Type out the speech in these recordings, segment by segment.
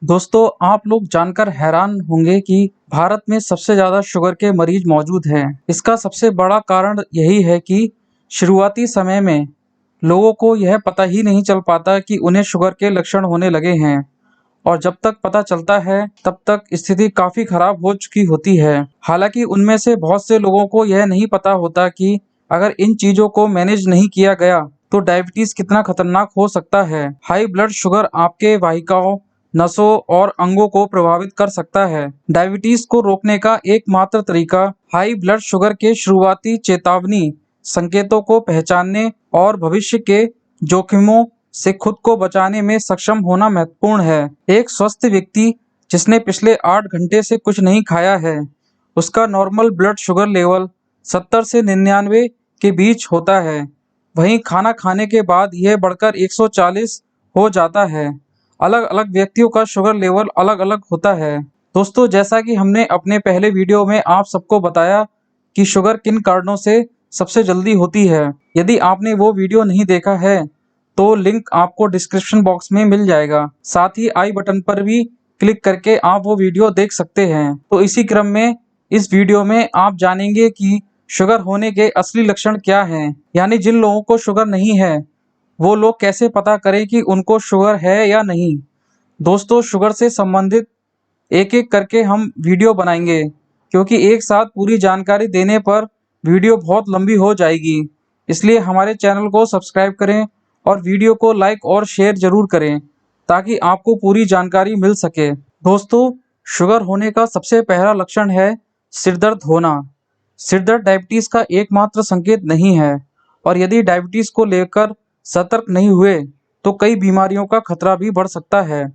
दोस्तों, आप लोग जानकर हैरान होंगे कि भारत में सबसे ज़्यादा शुगर के मरीज मौजूद हैं। इसका सबसे बड़ा कारण यही है कि शुरुआती समय में लोगों को यह पता ही नहीं चल पाता कि उन्हें शुगर के लक्षण होने लगे हैं और जब तक पता चलता है, तब तक स्थिति काफ़ी खराब हो चुकी होती है। हालाँकि उनमें से बहुत से लोगों को यह नहीं पता होता कि अगर इन चीज़ों को मैनेज नहीं किया गया, तो डायबिटीज़ कितना खतरनाक हो सकता है। हाई ब्लड शुगर आपके वाहिकाओं, नसों और अंगों को प्रभावित कर सकता है। डायबिटीज को रोकने का एकमात्र तरीका हाई ब्लड शुगर के शुरुआती चेतावनी संकेतों को पहचानने और भविष्य के जोखिमों से खुद को बचाने में सक्षम होना महत्वपूर्ण है। एक स्वस्थ व्यक्ति जिसने पिछले 8 घंटे से कुछ नहीं खाया है, उसका नॉर्मल ब्लड शुगर लेवल 70 से 99 के बीच होता है। वहीं खाना खाने के बाद यह बढ़कर 140 हो जाता है। अलग-अलग व्यक्तियों का शुगर लेवल अलग-अलग होता है। दोस्तों, जैसा कि हमने अपने पहले वीडियो में आप सबको बताया कि शुगर किन कारणों से सबसे जल्दी होती है। यदि आपने वो वीडियो नहीं देखा है, तो लिंक आपको डिस्क्रिप्शन बॉक्स में मिल जाएगा। साथ ही आई बटन पर भी क्लिक करके आप वो वीडियो देख सकते हैं। तो इसी क्रम में इस वीडियो में आप जानेंगे कि शुगर होने के असली लक्षण क्या हैं, यानी जिन लोगों को शुगर नहीं है, वो लोग कैसे पता करें कि उनको शुगर है या नहीं। दोस्तों, शुगर से संबंधित एक-एक करके हम वीडियो बनाएंगे, क्योंकि एक साथ पूरी जानकारी देने पर वीडियो बहुत लंबी हो जाएगी। इसलिए हमारे चैनल को सब्सक्राइब करें और वीडियो को लाइक और शेयर ज़रूर करें, ताकि आपको पूरी जानकारी मिल सके। दोस्तों, शुगर होने का सबसे पहला लक्षण है सिर दर्द होना। सिर दर्द डायबिटीज़ का एकमात्र संकेत नहीं है और यदि डायबिटीज़ को लेकर सतर्क नहीं हुए, तो कई बीमारियों का खतरा भी बढ़ सकता है।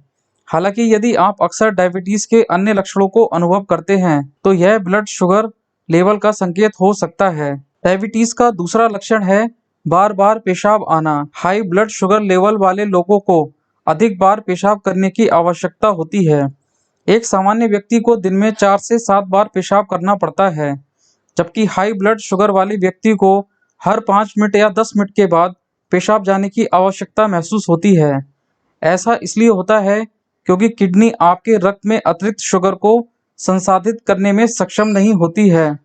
हालांकि यदि आप अक्सर डायबिटीज़ के अन्य लक्षणों को अनुभव करते हैं, तो यह ब्लड शुगर लेवल का संकेत हो सकता है। डायबिटीज़ का दूसरा लक्षण है बार-बार पेशाब आना। हाई ब्लड शुगर लेवल वाले लोगों को अधिक बार पेशाब करने की आवश्यकता होती है। एक सामान्य व्यक्ति को दिन में 4 से 7 बार पेशाब करना पड़ता है, जबकि हाई ब्लड शुगर वाले व्यक्ति को हर 5 मिनट या 10 मिनट के बाद पेशाब जाने की आवश्यकता महसूस होती है। ऐसा इसलिए होता है क्योंकि किडनी आपके रक्त में अतिरिक्त शुगर को संसाधित करने में सक्षम नहीं होती है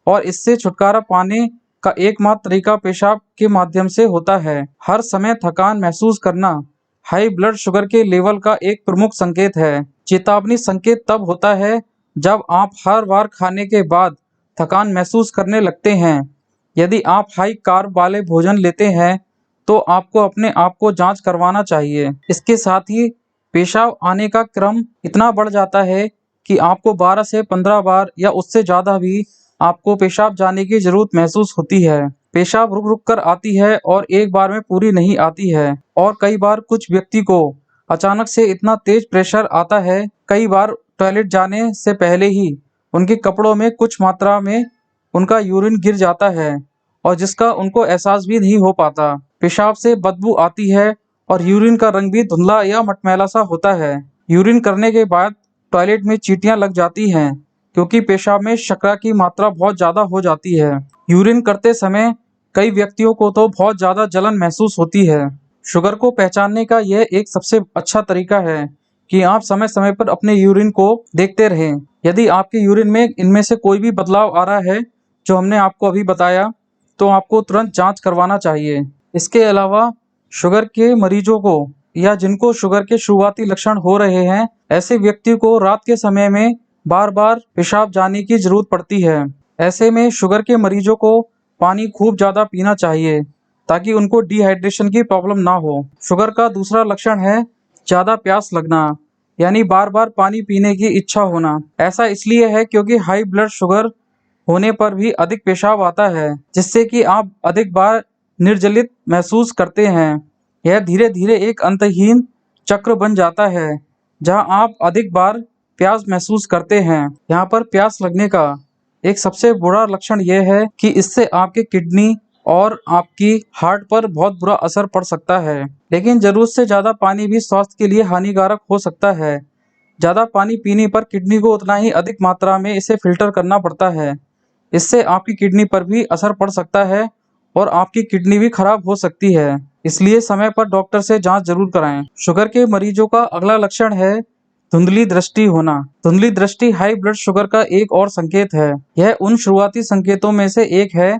और इससे छुटकारा पाने का एकमात्र तरीका पेशाब के माध्यम से होता है। हर समय थकान महसूस करना हाई ब्लड शुगर के लेवल का एक प्रमुख संकेत है। चेतावनी संकेत तब होता है जब आप हर बार खाने के बाद थकान महसूस करने लगते हैं। यदि आप हाई कार्ब वाले भोजन लेते हैं, तो आपको अपने आप को जांच करवाना चाहिए। इसके साथ ही पेशाब आने का क्रम इतना बढ़ जाता है कि आपको 12 से 15 बार या उससे ज़्यादा भी आपको पेशाब जाने की ज़रूरत महसूस होती है। पेशाब रुक-रुक कर आती है और एक बार में पूरी नहीं आती है और कई बार कुछ व्यक्ति को अचानक से इतना तेज प्रेशर आता है, कई बार टॉयलेट जाने से पहले ही उनके कपड़ों में कुछ मात्रा में उनका यूरिन गिर जाता है और जिसका उनको एहसास भी नहीं हो पाता। पेशाब से बदबू आती है और यूरिन का रंग भी धुंधला या मटमैला सा होता है। यूरिन करने के बाद टॉयलेट में चींटियां लग जाती हैं, क्योंकि पेशाब में शर्करा की मात्रा बहुत ज़्यादा हो जाती है। यूरिन करते समय कई व्यक्तियों को तो बहुत ज़्यादा जलन महसूस होती है। शुगर को पहचानने का यह एक सबसे अच्छा तरीका है कि आप समय-समय पर अपने यूरिन को देखते रहें। यदि आपके यूरिन में इनमें से कोई भी बदलाव आ रहा है, जो हमने आपको अभी बताया, तो आपको तुरंत जांच करवाना चाहिए। इसके अलावा शुगर के मरीजों को या जिनको शुगर के शुरुआती लक्षण हो रहे हैं, ऐसे व्यक्ति को रात के समय में बार-बार पेशाब जाने की ज़रूरत पड़ती है। ऐसे में शुगर के मरीजों को पानी खूब ज़्यादा पीना चाहिए, ताकि उनको डिहाइड्रेशन की प्रॉब्लम ना हो। शुगर का दूसरा लक्षण है ज़्यादा प्यास लगना, यानी बार-बार पानी पीने की इच्छा होना। ऐसा इसलिए है क्योंकि हाई ब्लड शुगर होने पर भी अधिक पेशाब आता है, जिससे कि आप अधिक बार निर्जलित महसूस करते हैं। यह धीरे-धीरे एक अंतहीन चक्र बन जाता है, जहां आप अधिक बार प्यास महसूस करते हैं। यहाँ पर प्यास लगने का एक सबसे बुरा लक्षण यह है कि इससे आपके किडनी और आपकी हार्ट पर बहुत बुरा असर पड़ सकता है। लेकिन ज़रूरत से ज़्यादा पानी भी स्वास्थ्य के लिए हानिकारक हो सकता है। ज़्यादा पानी पीने पर किडनी को उतना ही अधिक मात्रा में इसे फ़िल्टर करना पड़ता है। इससे आपकी किडनी पर भी असर पड़ सकता है और आपकी किडनी भी खराब हो सकती है। इसलिए समय पर डॉक्टर से जांच जरूर कराएं। शुगर के मरीजों का अगला लक्षण है धुंधली दृष्टि होना। धुंधली दृष्टि हाई ब्लड शुगर का एक और संकेत है। यह उन शुरुआती संकेतों में से एक है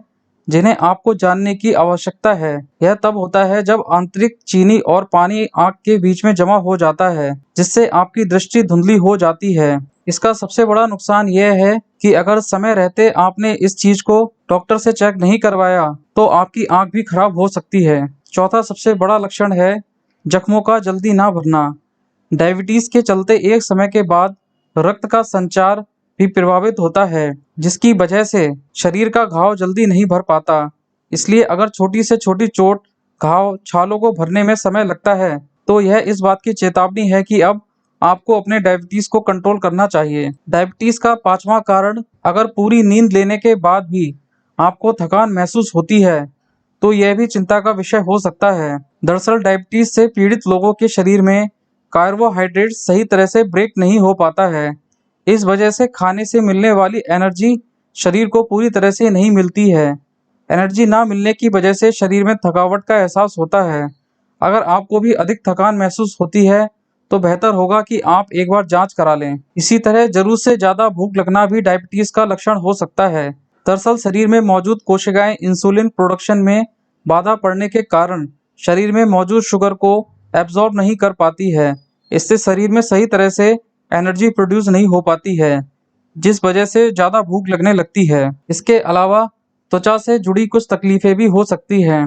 जिन्हें आपको जानने की आवश्यकता है। यह तब होता है जब आंतरिक चीनी और पानी आंख के बीच में जमा हो जाता है, जिससे आपकी दृष्टि धुंधली हो जाती है। इसका सबसे बड़ा नुकसान यह है कि अगर समय रहते आपने इस चीज को डॉक्टर से चेक नहीं करवाया तो आपकी आंख भी खराब हो सकती है। चौथा सबसे बड़ा लक्षण है जख्मों का जल्दी ना भरना। डायबिटीज के चलते एक समय के बाद रक्त का संचार भी प्रभावित होता है, जिसकी वजह से शरीर का घाव जल्दी नहीं भर पाता। इसलिए अगर छोटी से छोटी चोट घाव छालों को भरने में समय लगता है तो यह इस बात की चेतावनी है कि अब आपको अपने डायबिटीज को कंट्रोल करना चाहिए। डायबिटीज का पांचवा कारण, अगर पूरी नींद लेने के बाद भी आपको थकान महसूस होती है तो यह भी चिंता का विषय हो सकता है। दरअसल डायबिटीज से पीड़ित लोगों के शरीर में कार्बोहाइड्रेट सही तरह से ब्रेक नहीं हो पाता है। इस वजह से खाने से मिलने वाली एनर्जी शरीर को पूरी तरह से नहीं मिलती है। एनर्जी ना मिलने की वजह से शरीर में थकावट का एहसास होता है। अगर आपको भी अधिक थकान महसूस होती है तो बेहतर होगा कि आप एक बार जांच करा लें। इसी तरह जरूरत से ज्यादा भूख लगना भी डायबिटीज का लक्षण हो सकता है। दरअसल शरीर में मौजूद कोशिकाएं इंसुलिन प्रोडक्शन में बाधा पड़ने के कारण शरीर में मौजूद शुगर को एब्जॉर्ब नहीं कर पाती है। इससे शरीर में सही तरह से एनर्जी प्रोड्यूस नहीं हो पाती है, जिस वजह से ज़्यादा भूख लगने लगती है। इसके अलावा त्वचा से जुड़ी कुछ तकलीफें भी हो सकती हैं।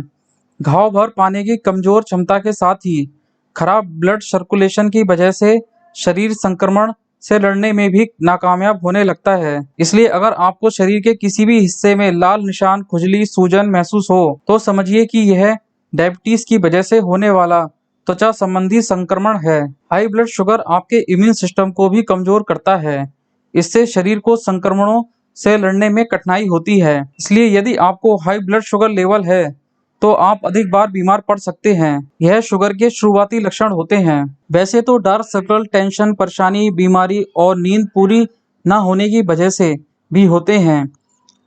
घाव भर पाने की कमजोर क्षमता के साथ ही खराब ब्लड सर्कुलेशन की वजह से शरीर संक्रमण से लड़ने में भी नाकामयाब होने लगता है। इसलिए अगर आपको शरीर के किसी भी हिस्से में लाल निशान, खुजली, सूजन महसूस हो तो समझिए कि यह डायबिटीज की वजह से होने वाला त्वचा संबंधी संक्रमण है। हाई ब्लड शुगर आपके इम्यून सिस्टम को भी कमजोर करता है। इससे शरीर को संक्रमणों से लड़ने में कठिनाई होती है। इसलिए यदि आपको हाई ब्लड शुगर लेवल है तो आप अधिक बार बीमार पड़ सकते हैं। यह शुगर के शुरुआती लक्षण होते हैं। वैसे तो डार्क सर्कल, टेंशन, परेशानी, बीमारी और नींद पूरी न होने की वजह से भी होते हैं,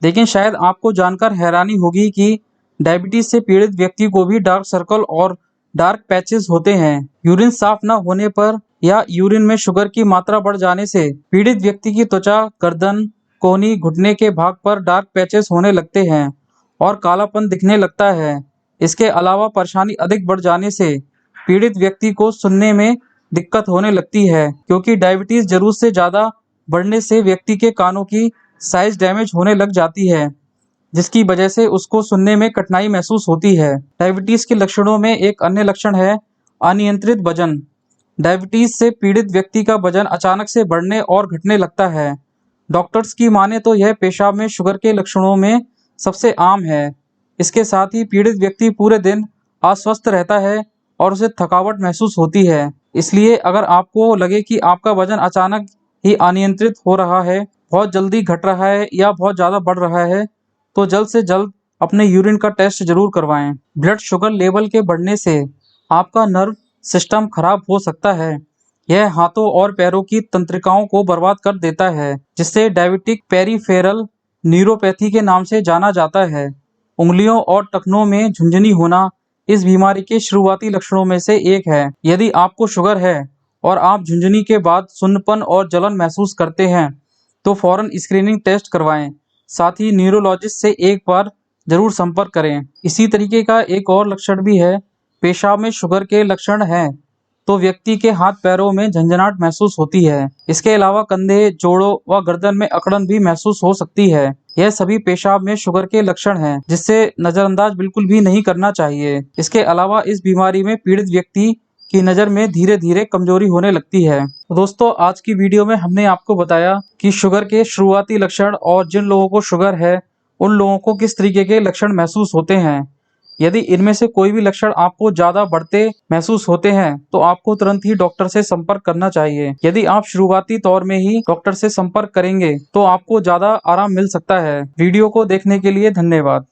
लेकिन शायद आपको जानकर हैरानी होगी कि डायबिटीज से पीड़ित व्यक्ति को भी डार्क सर्कल और डार्क पैचेस होते हैं। यूरिन साफ न होने पर या यूरिन में शुगर की मात्रा बढ़ जाने से पीड़ित व्यक्ति की त्वचा, गर्दन, कोहनी, घुटने के भाग पर डार्क पैचेस होने लगते हैं और कालापन दिखने लगता है। इसके अलावा परेशानी अधिक बढ़ जाने से पीड़ित व्यक्ति को सुनने में दिक्कत होने लगती है, क्योंकि डायबिटीज जरूरत से ज़्यादा बढ़ने से व्यक्ति के कानों की साइज डैमेज होने लग जाती है, जिसकी वजह से उसको सुनने में कठिनाई महसूस होती है। डायबिटीज के लक्षणों में एक अन्य लक्षण है अनियंत्रित वजन। डायबिटीज से पीड़ित व्यक्ति का वजन अचानक से बढ़ने और घटने लगता है। डॉक्टर्स की माने तो यह पेशाब में शुगर के लक्षणों में सबसे आम है। इसके साथ ही पीड़ित व्यक्ति पूरे दिन अस्वस्थ रहता है और उसे थकावट महसूस होती है। इसलिए अगर आपको लगे कि आपका वजन अचानक ही अनियंत्रित हो रहा है, बहुत जल्दी घट रहा है या बहुत ज़्यादा बढ़ रहा है, तो जल्द से जल्द अपने यूरिन का टेस्ट जरूर करवाएं। ब्लड शुगर लेवल के बढ़ने से आपका नर्व सिस्टम खराब हो सकता है। यह हाथों और पैरों की तंत्रिकाओं को बर्बाद कर देता है, जिससे डायबिटिक पेरिफेरल न्यूरोपैथी के नाम से जाना जाता है। उंगलियों और टखनों में झुंझुनी होना इस बीमारी के शुरुआती लक्षणों में से एक है। यदि आपको शुगर है और आप झुंझुनी के बाद सुन्नपन और जलन महसूस करते हैं तो फौरन स्क्रीनिंग टेस्ट करवाएं। साथ ही न्यूरोलॉजिस्ट से एक बार जरूर संपर्क करें। इसी तरीके का एक और लक्षण भी है। पेशाब में शुगर के लक्षण हैं तो व्यक्ति के हाथ पैरों में झंझनाहट महसूस होती है। इसके अलावा कंधे, जोड़ों व गर्दन में अकड़न भी महसूस हो सकती है। यह सभी पेशाब में शुगर के लक्षण हैं, जिससे नजरअंदाज बिल्कुल भी नहीं करना चाहिए। इसके अलावा इस बीमारी में पीड़ित व्यक्ति की नज़र में धीरे धीरे कमजोरी होने लगती है। तो दोस्तों, आज की वीडियो में हमने आपको बताया कि शुगर के शुरुआती लक्षण और जिन लोगों को शुगर है उन लोगों को किस तरीके के लक्षण महसूस होते हैं। यदि इनमें से कोई भी लक्षण आपको ज्यादा बढ़ते महसूस होते हैं तो आपको तुरंत ही डॉक्टर से संपर्क करना चाहिए। यदि आप शुरुआती तौर में ही डॉक्टर से संपर्क करेंगे तो आपको ज्यादा आराम मिल सकता है। वीडियो को देखने के लिए धन्यवाद।